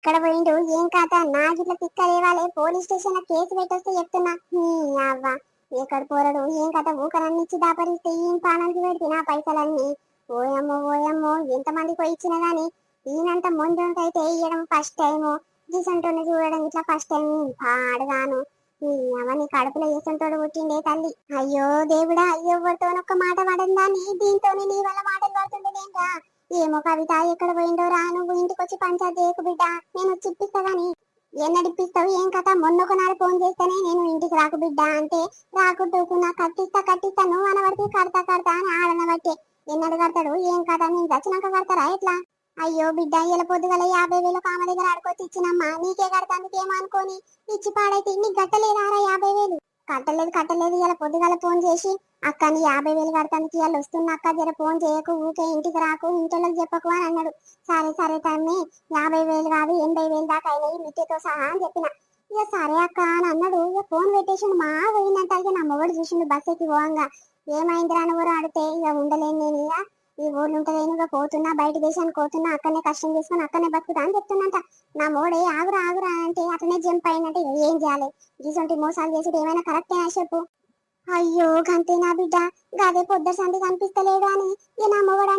ఇక్కడ పోయిండు ఏం కథ నాకు ఇట్లా తిక్క లేవాలే పోలీస్ స్టేషన్ లో కేసు పెట్టొస్తే చెప్తున్నా అవ్వ ఎక్కడ పోరడు ఏం కథ ఊకనన్నిచ్చి దాపరిస్తే ఏం పానానికి పెడితే నా పైసలన్నీ ఓయమ్మో ఓయమ్మో ఎంతమంది పోయి ఇచ్చినా గాని ఈయనంత మొండోకైతే ఇయ్యడం ఫస్ట్ టైము రీసెంట్ని చూడడం ఇట్లా ఫస్ట్ టైం పాడుగాను అవన్నీ కడుపులో వేసంతోడు పుట్టిండే తల్లి అయ్యో దేవుడా అయ్యో ఎవరితోనొక్క మాట పడందాన్ని దీంతో నీ వల్ల మాటలు పడుతుండేంగా ఏమో కవిత ఎక్కడ పోయిండో రా నువ్వు ఇంటికి వచ్చి పంచాయతీ చేయకు బిడ్డ నేను వచ్చి ఇప్పిస్తా గాని ఎన్నడిప్పిస్తావు ఏం కథ మొన్న ఒకనాడు ఫోన్ చేస్తేనే నేను ఇంటికి రాకు బిడ్డ అంటే రాకుంటూకున్నా కట్టిస్తా నువ్వు అనబడితే కడతా అని ఆడనబట్టే ఎన్నడు కడతాడు ఏం కథ నేను చచ్చినాక కడతారా ఎట్లా అయ్యో బిడ్డ ఇలా పొద్దుగల 50,000 కామ దగ్గర ఆడుకోవచ్చు ఇచ్చినమ్మా నీకే కడతాందుకేమో అనుకోని ఇచ్చి పాడైతే నీకు కట్టలేదారా 50,000 కట్టలేదు ఇలా పొద్దుగల ఫోన్ చేసి అక్క నీ 50,000 కడతానికి ఇవాళ వస్తున్నా అక్క జర ఫోన్ చేయకు ఊకే ఇంటికి రాకు ఇంటికి చెప్పకు అని అన్నాడు సరే తమ్మి 50,000 కాదు 80,000 దాకా అయినాయి మిట్టెతో సహా అని చెప్పిన ఇక సరే అక్క అని అన్నాడు ఇక ఫోన్ పెట్టేసిండు మా పోయిందంటే ఇక నా మొగడు చూసిండు బస్ ఎక్కి పోవంగా ఏమైందిరా నువ్వు అడితే ఇక ఉండలేను నేను ఇక ఈ ఊర్లు ఉంటలేను ఇక పోతున్నా బయట దేశానికి పోతున్నా అక్కడనే కష్టం చేసుకుని అక్కడనే బతుకుతా అని చెప్తున్నంట నా మోడే ఆగురా అంటే అతనే జంప్ అయినట్టు ఏం చేయాలి ఇటువంటి మోసాలు చేసేది ఏమైనా కరెక్టే చెప్పు అయ్యో గంతే నా బిడ్డ గదే పొద్దు సంది కనిపిస్తలేడు అని ఇక నా మొగడు